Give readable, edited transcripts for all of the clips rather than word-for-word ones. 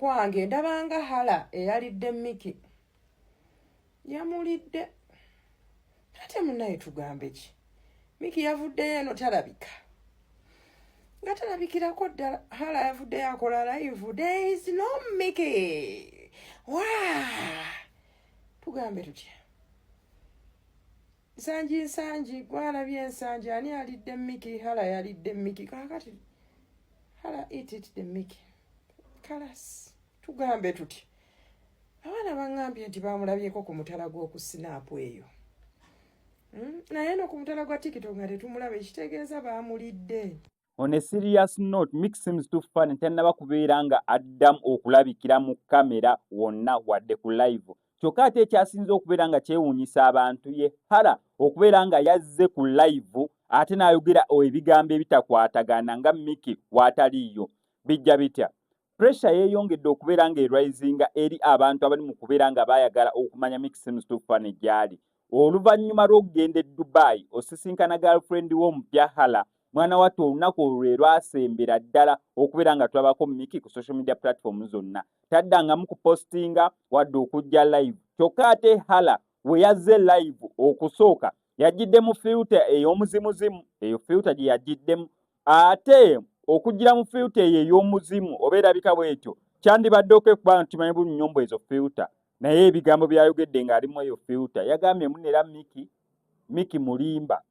kwange ndabanga Hala eyalidde Mikey. Yamulidde. Ate munaye tugambe ki? Mikey yavuddeyo eno talabika. Nga talabikirako ddala. Hala yavuddeyo akola live. There is no Mikey. Waa! Tugambe tutya. Nsangi gwalabye ensangi ani alidde Mikey? Hala yalidde Mikey. Kakati Hala eat the Mikey. Kalas. Tugambe tutya. Abaana bangambye nti bamulabyeko ku mutala gw'oku Snap eyo. Naye no ku mutala gwa TikTok nga tetumulaba ekitegeeza bamulidde. On a serious note, Mick seems to fun tennaba kubeera nga addamu okulabikira mu kamera wonna wadde ku live. Kyokka ate ekyasinze okubeera nga kyewuunyisa abantu ye Hala okubeera nga yazze ku live ate n'ayogera ebigambo ebitakwatagana nga Mickey waataliiyo. Bijja bitya? Pressure yeeyongedde okubeera nga erisinga eri abantu abali mu kubeera nga baayagala okumanya Mick seems to fun gy'ali. Oluvannyuma lw'okugenda e Dubai osisinkana girlfriend w'omupya Hala, mwana wattu olunaku olwo lwasembera ddala okubeera nga tulabako Mickey ku social media platform zonna. Taddangamu kupostinga wadde okujja live. Kyokka ate Hala we yazze live okusooka yajjidde mu filter ey'omuzimuzimu. Eyo filter gye yajjiddemu. Ate okugira mu filter eyo ey'omuzimu oba erabika bw'etyo kyandibadde okwekuba nti tumanyi bunyombo ezo filter. Naye ebigambo byayogedde ng'alimu eyo filter. Yagambye munera Mickey mulimba.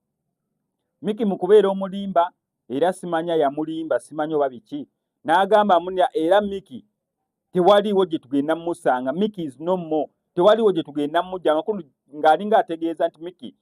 Mickey mu kubeera omulimba era simanya yamulimba simanyi oba biki. N'agamba munera era Mickey tewaliwo gye tugenda musanga. Mickey is no more. Tewaliwo gye tugenda mujja. Amakulu ng'alinga ategeeza nti Mickey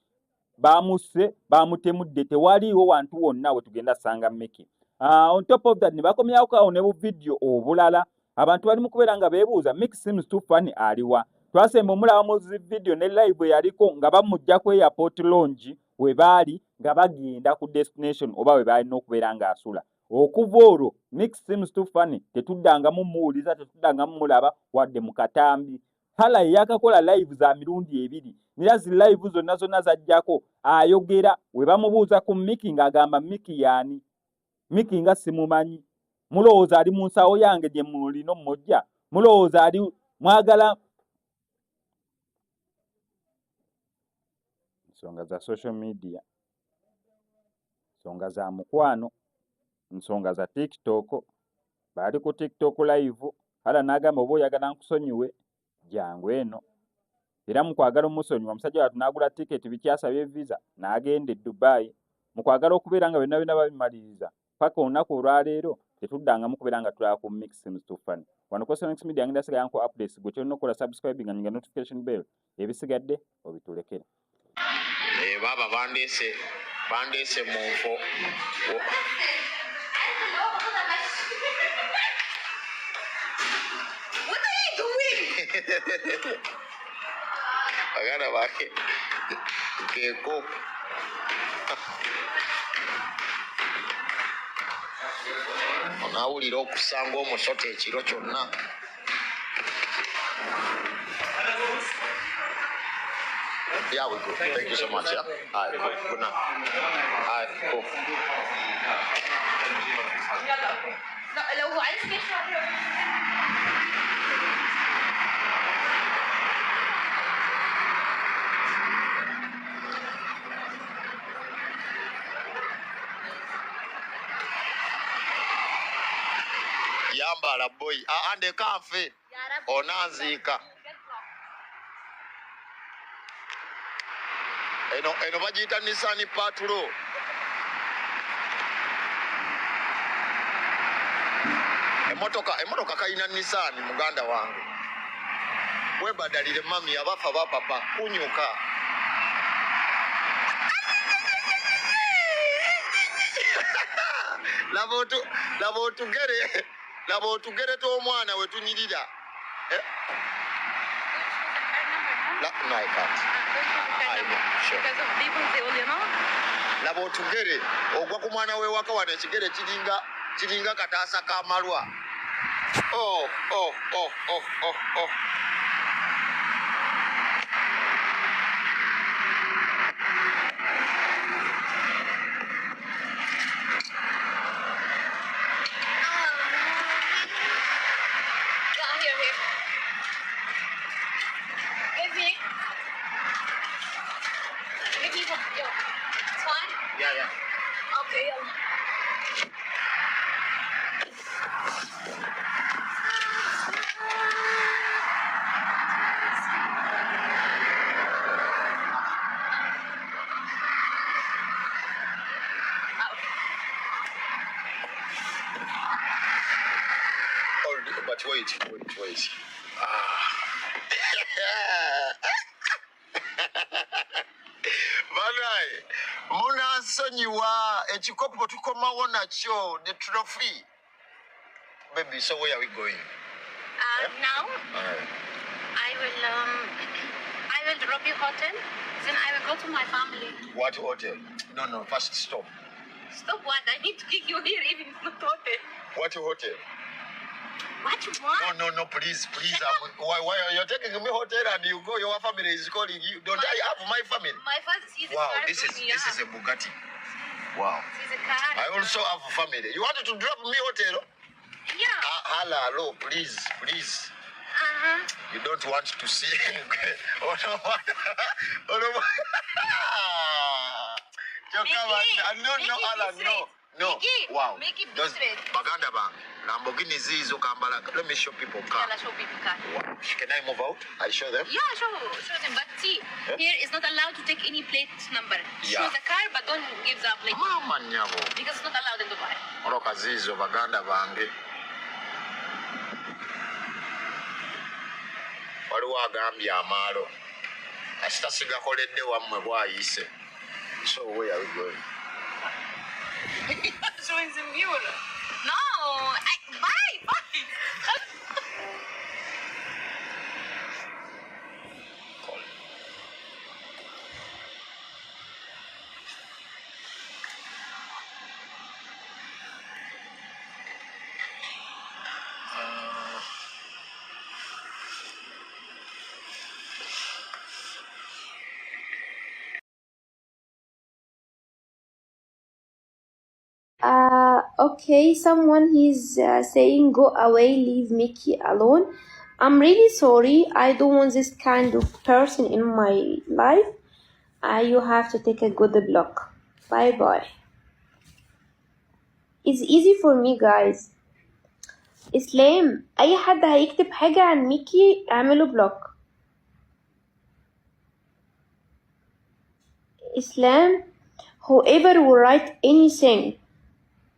bamusse bamutemudde tewaliwo wantu wonna we tugenda sanga Mickey. On top of that ne bakomyawo awo ne bu video obulala abantu bali mu kubeera nga beebuuza Mick seems too funny aliwa. Twasemba omulaba mu video ne live yaliko nga bamujja ku airport lounge we baali nga bagenda ku destination oba we baali n'okubeera ng'asula. Okuva olwo Mick seems too funny tetuddangamu muwuliza tetuddangamu mulaba wadde mu katambi. Hala yakakola live za mirundi ebiri. Nera zi live zonna zajjako ayogera we bamubuuza ku Mickey ng'agamba Mickey yaani. Mickey nga simumanyi. Mulowooza ali mu nsawo yange gye mulino mmojja. Mulowooza ali mwagala nsonga za social media, nsonga za mukwano, nsonga za TikTok. Baali ku TikTok live Hala n'agamba oba oyagala nkusonyiwe jangu eno. Era mu kwagala omusonyiwa omusajja wattu n'agula tiketi bikyasabye visa n'agenda e Dubai. Mu kwagala okubeera nga byonna babimaliriza paka olunaku olwaleero tetuddangamu kubeera nga tulaba ku Mick seems too funny. Wano ku Next Media ngenda sigala nko updates gwe kyolina okukola subscribe nga notification bell ebisigadde obitulekere. Baba bandeese mu nfo. What are you doing? Agora vai. Keko. Onawulira okusanga omusota ekiro kyonna. Yeah, we go. Thank you so much. Yeah. All right, cool. Good night. All right, cool. لو عايز Yambala boy. Ande kafe. Onanzika. Eno bagiyita Nissan Patrol. Emotoka kayina Nissan muganda wange. Webadalire mami abafa ba papa kunyuka. Labo tugere to omwana we tunyirira. No, I can't. Labo tugere ogwa ku mwana we waka wane kigere kiringa kataasa kamalwa. Oh. here. Give me. Give me some. Yo. It's fine? Yeah. Okay, yo. But wait. Banaye, munansonyiwa ekikopo tukomawo nakyo the trophy. Baby, so where are we going? Now I will drop you hotel. Then I will go to my family. What hotel? No, first stop. Stop what? I need to kick you here even if it's not hotel. What hotel? What you want? No, please. Why are you taking me hotel and you go? Your family is calling you. Don't I have my family? My father sees the Wow, car. this is a Bugatti. Wow. Sees a car. I also have a family. You wanted to drop me hotel? Yeah. Hala, hello, please. You don't want to see. Oh no. Hala, no. Mikey, Wow. Mikey, Those Baganda Bang. Lamborghini Zizo Kambala. Let me show people car. Yeah, show people car. Wow. Can I move out? I show them? Yeah, show them. But see, here is not allowed to take any plate number. Yeah. Show the car, but don't give the plate. Mama nyabo. Because it's not allowed in Dubai. Oloka Zizo Baganda Bange. Waliwo agambye amaalo asitasigakoledde wammwe bwayise. So where are we going? Showing the mule. No, bye. Okay, someone is saying go away, leave Mickey alone. I'm really sorry. I don't want this kind of person in my life. You have to take a good block. Bye. It's easy for me guys. إسلام أي حد هيكتب حاجة عن ميكي اعمله بلوك. Islam, whoever will write anything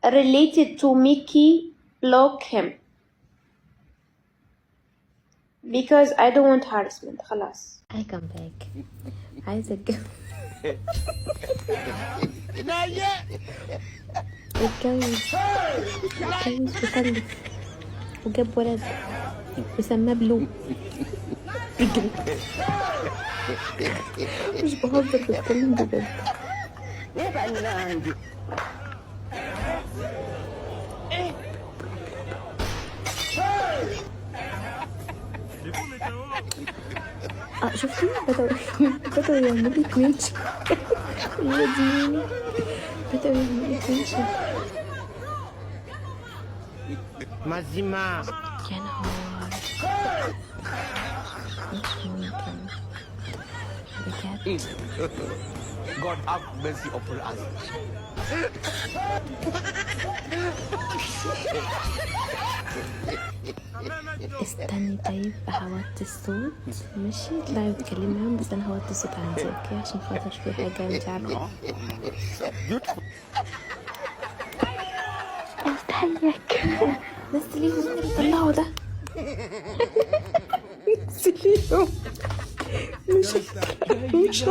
related to Mickey, block him. Because I don't want harassment. خلاص. I come back. عايزة اتجوز. اتجوز وخلف وجاب ولد وسماه بلو. مش بهزر بتكلم بجد. شفتي بدأوا يعملوا لي كويتش. بدأوا يعملوا لي كويتش. مازيما يا نهار مش ممكن بجد. God have mercy upon us. استني طيب هوطي الصوت ماشي اطلعي واتكلمي معاهم بس انا هوطي الصوت عندي اوكي عشان خاطر في حاجة انت عارفة. استحيك بس ليهم اللي طلعوا ده. بس ليهم مش